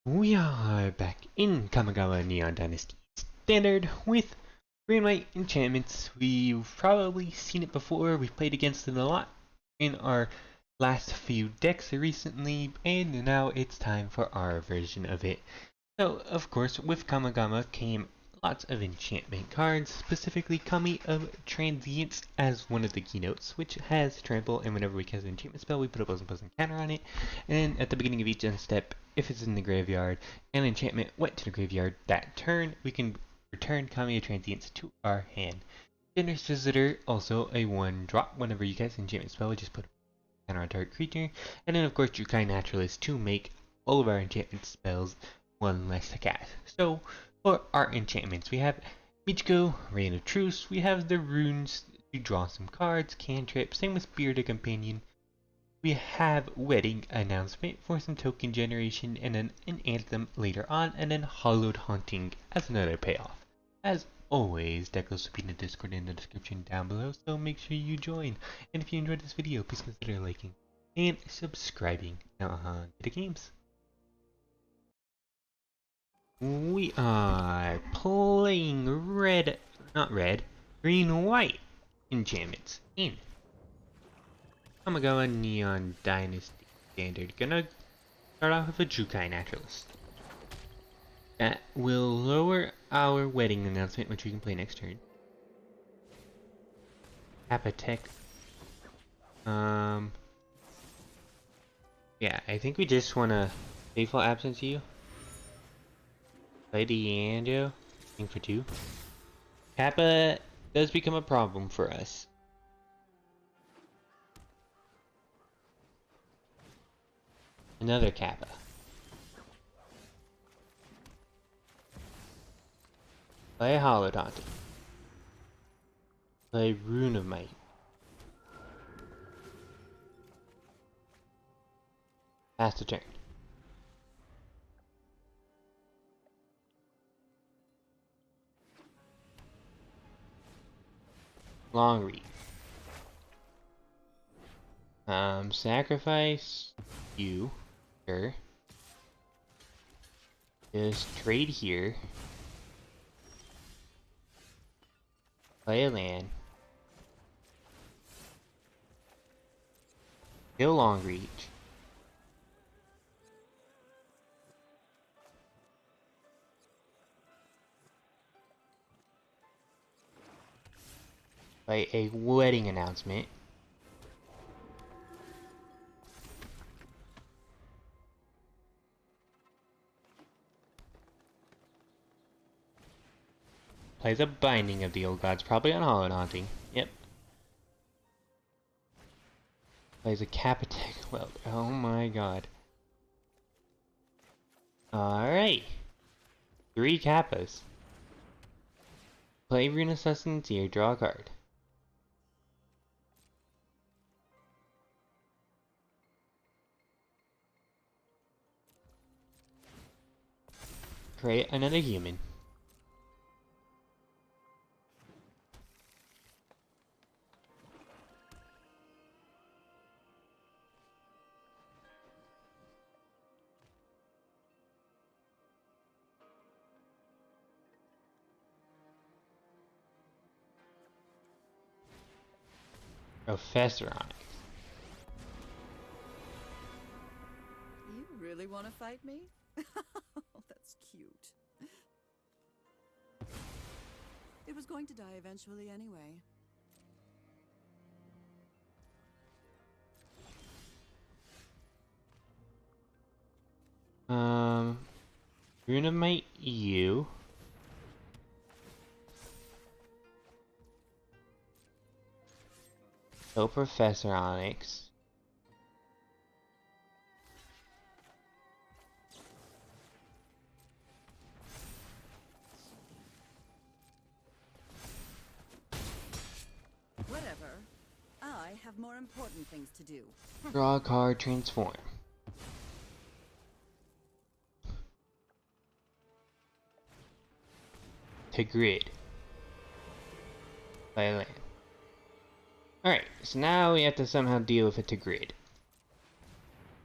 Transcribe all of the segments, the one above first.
We are back in Kamigawa Neon Dynasty Standard with green white enchantments. We've probably seen it before, we've played against it a lot in our last few decks recently, and now it's time for our version of it. So, of course, with Kamigawa came lots of enchantment cards, specifically Kami of Transience as one of the keynotes, which has trample, and whenever we cast an enchantment spell, we put a +1/+1 counter on it, and at the beginning of each end step, if it's in the graveyard, and an enchantment went to the graveyard that turn, we can return Kami of Transience to our hand. Generous Visitor, also a 1-drop. Whenever you cast an enchantment spell, we just put a counter on target creature, and then of course Jukai Naturalist to make all of our enchantment spells one less to cast. So, for our enchantments, we have Michiko, Reign of Truce, we have the runes to draw some cards, cantrip, same with Spirited Companion. We have Wedding Announcement for some token generation, and then an Anthem later on, and then Hallowed Haunting as another payoff. As always, deck lists will be in the Discord in the description down below, so make sure you join. And if you enjoyed this video, please consider liking and subscribing. Now on to the games. We are playing green white enchantments in Kamigawa Neon Dynasty Standard. Gonna start off with a Jukai Naturalist. That will lower our Wedding Announcement, which we can play next turn. Apatek. Yeah, I think we just wanna Faithful Absence you. Play Deandro. Thing for 2. Kappa does become a problem for us. Another Kappa. Play Hallowed Haunting. Play Rune of Might. Pass the turn. Long Reach. Sacrifice you. Sure. Just trade here. Play a land. Kill Long Reach. Play a Wedding Announcement. Plays a Binding of the Old Gods, probably on Hallowed Haunting. Yep. Plays a Capitek Weld. Oh my god. Alright. 3 Kappas. Play Rune of Sustenance here, draw a card. Create another human. Professor Onyx. You really want to fight me? That's cute. It was going to die eventually anyway. Rune of Might you. Kill Professor Onyx. Whatever. I have more important things to do. Draw a card, transform. To grid. Play land. Alright, so now we have to somehow deal with it to grid.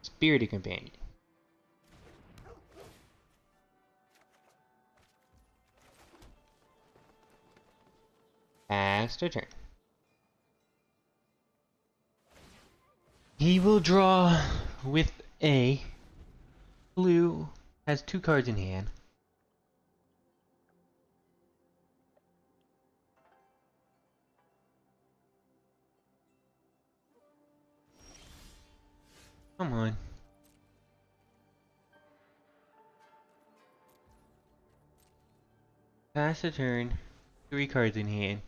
Spirited Companion. Pass the turn. He will draw with a blue, has 2 cards in hand. Come on. Pass the turn. 3 cards in hand.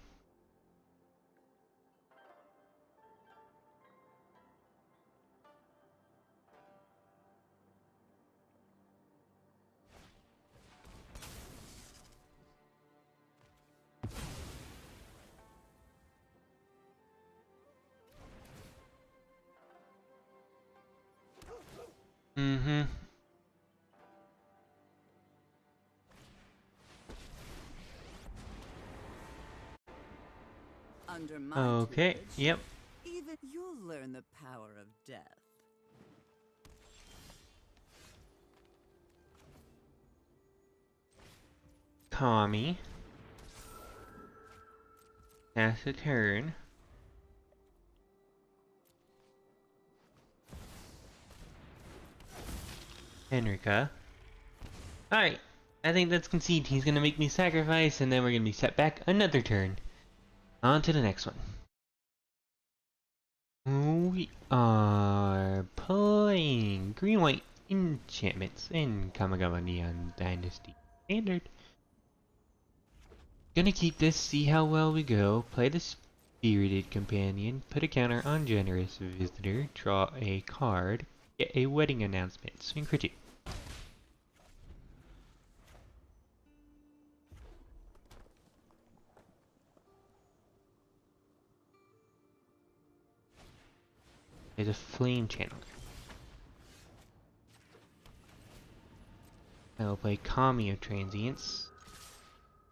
Mm-hmm. Under my Okay, tutelage, yep. even you'll learn the power of death. Kami. Pass the turn. Henrika. Alright, I think that's concede. He's gonna make me sacrifice, and then we're gonna be set back another turn. On to the next one. We are playing green-white enchantments in Kamigawa Neon Dynasty Standard. Gonna keep this, see how well we go. Play the Spirited Companion, put a counter on Generous Visitor, draw a card, get a wedding announcement, swing for 2. There's a Flame Channel. I will play Kami of Transience,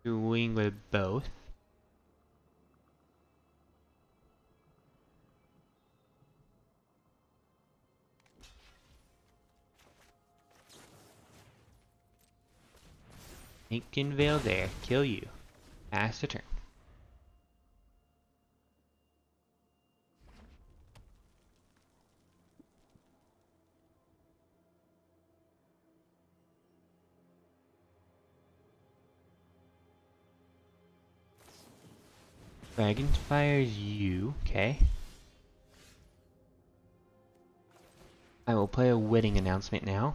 swing with both. Incan Veil there, kill you. Pass the turn. Dragon fires you, okay. I will play a wedding announcement now.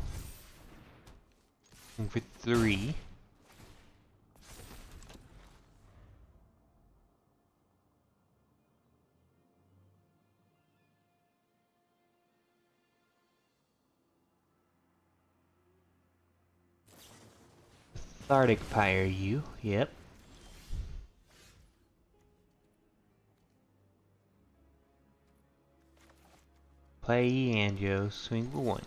Swing for 3. Cathartic Pyre you, yep. Play Anjo, swing for 1.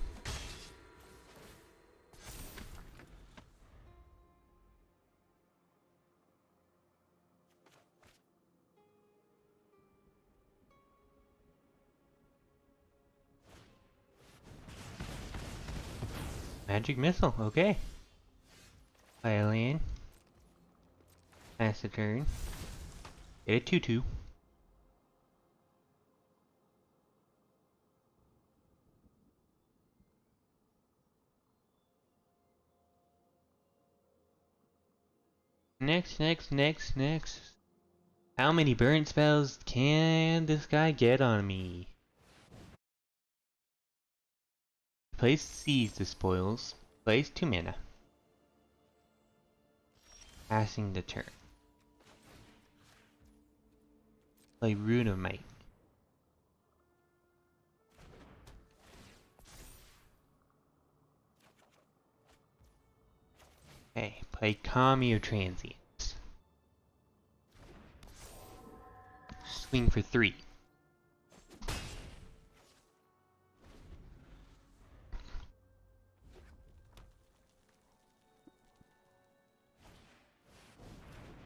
Magic Missile, okay. Play a land. Pass the turn. Get a 2/2. Next. How many burn spells can this guy get on me? Plays Seize the Spoils. Plays 2 mana. Passing the turn. Play Rune of Might. Okay, play Kami of Transience. Swing for 3.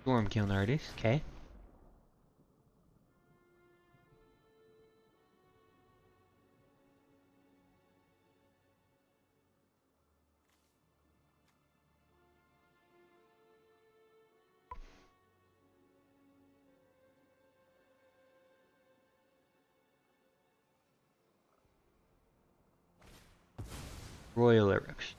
Stormkiln Artist, okay. Royal Eruption.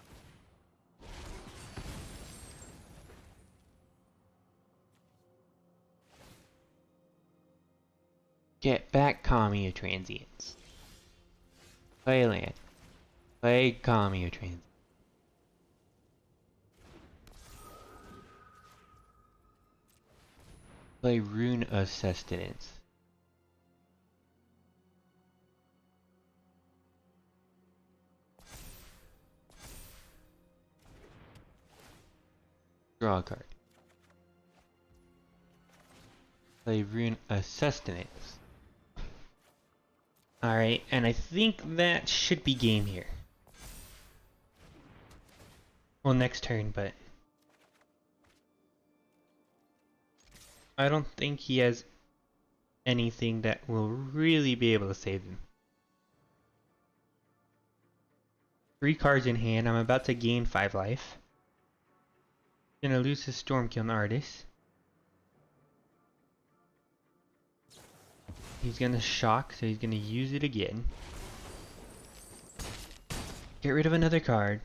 Get back Kamigawa Transience. Play land. Play Kamigawa Transience. Play Rune of Sustenance. Draw a card. Play Rune of Sustenance. Alright, and I think that should be game here. Well, next turn, but I don't think he has anything that will really be able to save him. 3 cards in hand. I'm about to gain 5 life. Gonna lose his Stormkiln Artist. He's gonna shock, so he's gonna use it again. Get rid of another card.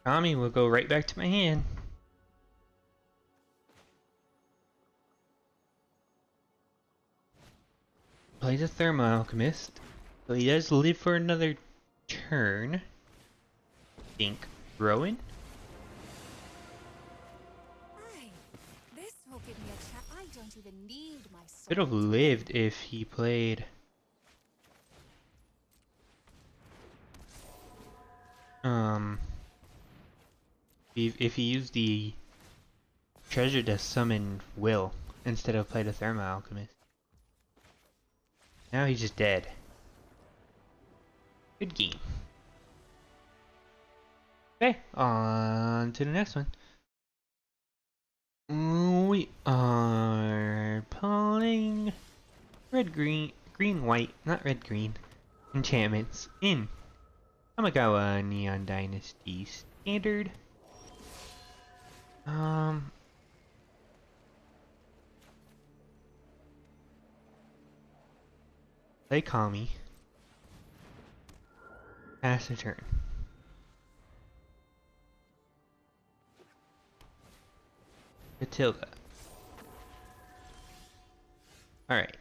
Kami will go right back to my hand. Plays a Thermal Alchemist. So he does live for another turn. I think. Rowan? Hey, this will give me a chat. I don't even need my soul. Could have lived if he played if he used the treasure to summon Will instead of played a Thermal Alchemist. Now he's just dead. Good game. Okay, on to the next one. We are playing green, white, not red, green, enchantments in Kamigawa Neon Dynasty Standard. Play Kami. Pass the turn. Matilda. Alright.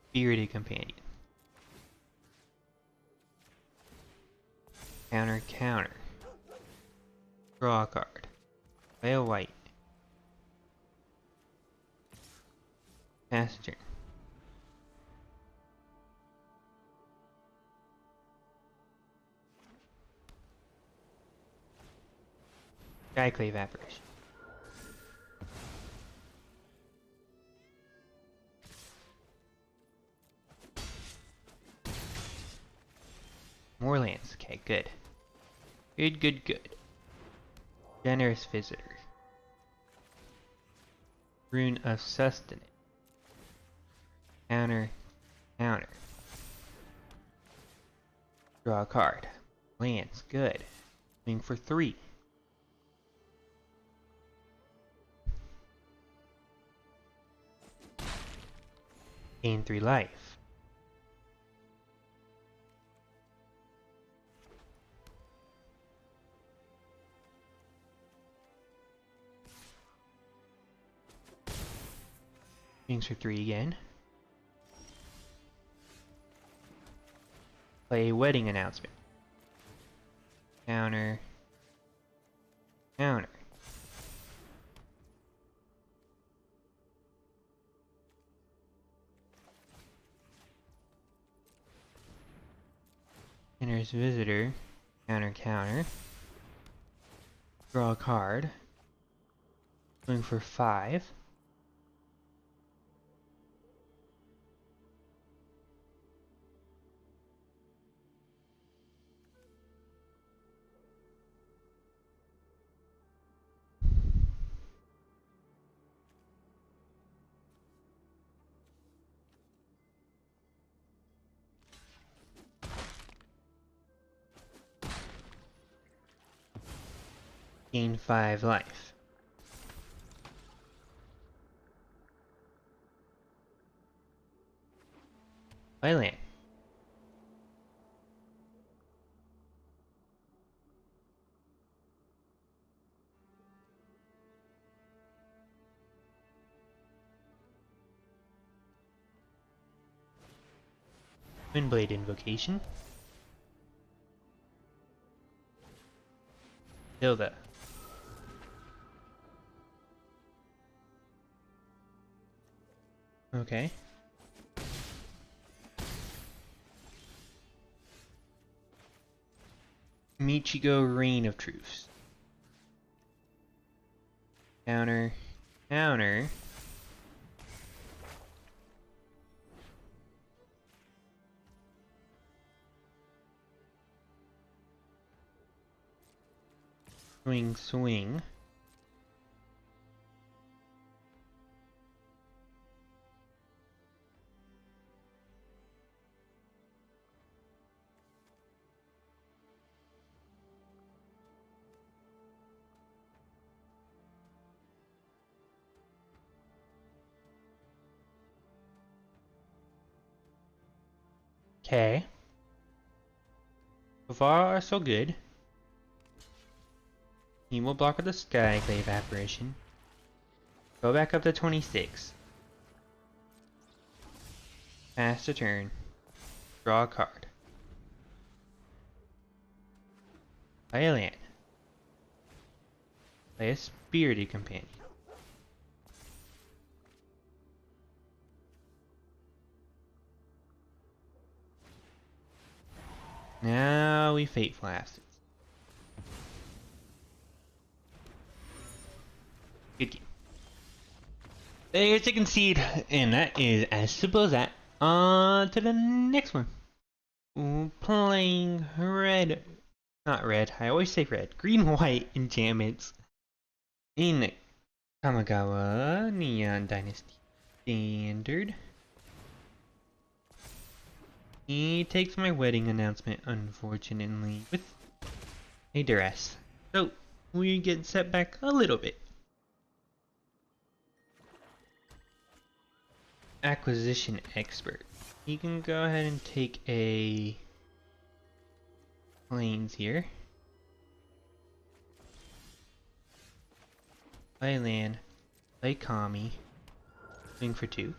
Spirited Companion. Counter, counter. Draw a card. Play a white. Pass the turn. Skyclave Apparition. More lands. Okay, good. Good. Generous Visitor. Rune of Sustenance. Counter, counter. Draw a card. Lands, good. Swing for 3. Gain 3 life. Swings for 3 again. Play Wedding Announcement. Counter. Counter. Generous Visitor. Counter, counter. Draw a card. Swing for 5. Gain 5 life. Play land. Windblade Invocation. Hilda. Okay. Michigo Reign of Truths. Counter. Counter. Swing, swing. Okay. So far, so good. He will block with the Skyclave Apparition. Go back up to 26. Pass the turn. Draw a card. Play a land. Play a Spirited Companion. Now we Fateful Assets. Good game. There's a concede, and that is as simple as that. On to the next one. Ooh, playing red. Not red, I always say red. Green-white enchantments in Kamigawa Neon Dynasty Standard. He takes my wedding announcement, unfortunately, with a duress. So, we get set back a little bit. Acquisition Expert. You can go ahead and take a planes here. Play land. Play Kami. Swing for 2.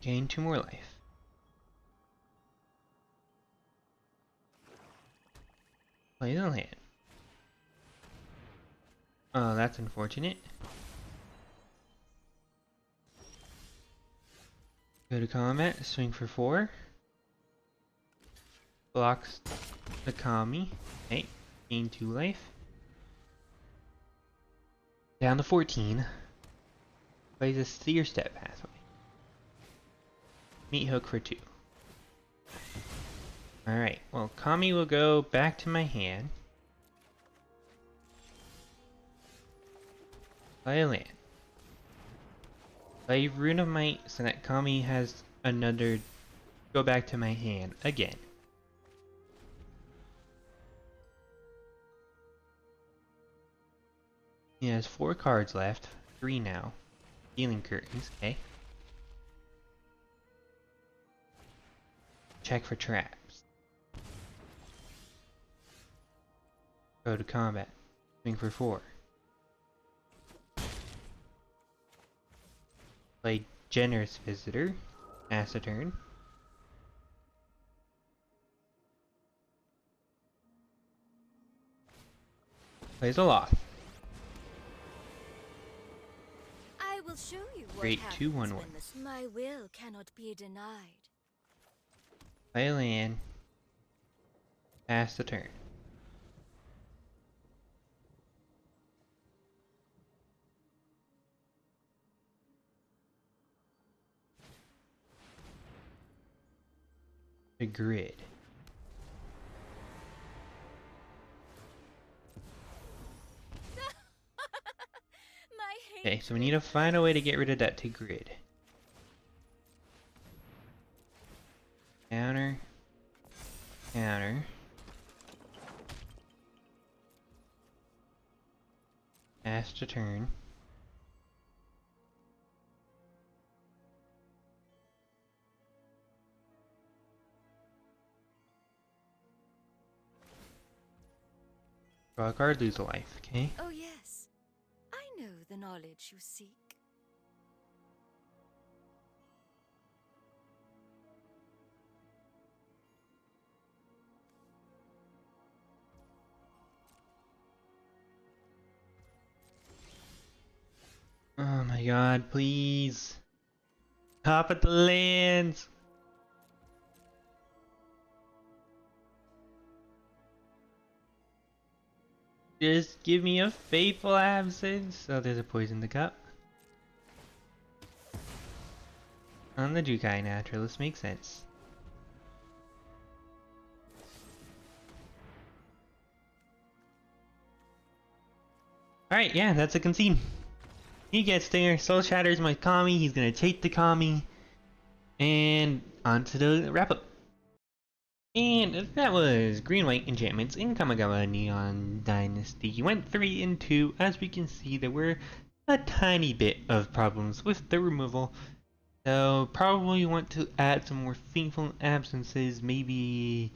Gain 2 more life. Play the land. Oh, that's unfortunate. Go to combat, swing for 4. Blocks the Kami. Okay, gain 2 life. Down to 14. Plays a Seer Step pathway. Meat hook for 2. Alright, well, Kami will go back to my hand. Play a land. Play Rune of Might so that Kami has another go back to my hand again. He has 4 cards left. 3 now. Healing Curtains, okay. Check for traps. Go to combat. Swing for 4. Play Generous Visitor. Pass a turn. Plays a Loth. I will show you what Great, happens 2/1/1. when my will cannot be denied. Play a land. Pass the turn. The grid. Okay, so we need to find a way to get rid of that to grid. Counter. Counter. Pass to turn. Draw a card, lose a life. Okay. Oh, yes. I know the knowledge you seek. Oh my god, please. Top at the lands! Just give me a Fateful Absence! Oh, there's a Poison the Cup. On the Jukai Naturalist makes sense. Alright, yeah, that's a concede. He gets there, Soul Shatters my Kami, he's gonna take the Kami. And on to the wrap up. And that was Green-White Enchantments in Kamigawa Neon Dynasty. You went 3 and 2. As we can see, there were a tiny bit of problems with the removal. So probably want to add some more Fateful Absences, maybe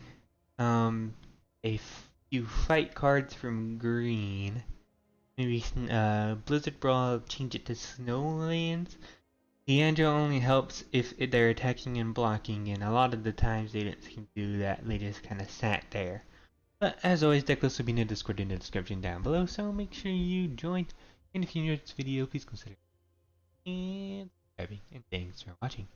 a few fight cards from green. Maybe Blizzard Brawl, change it to Snowlands. Leandro only helps if they're attacking and blocking, and a lot of the times they didn't seem to do that, they just kind of sat there. But as always, deck lists will be in the Discord in the description down below, so make sure you join. And if you enjoyed this video, please consider and subscribing, and thanks for watching.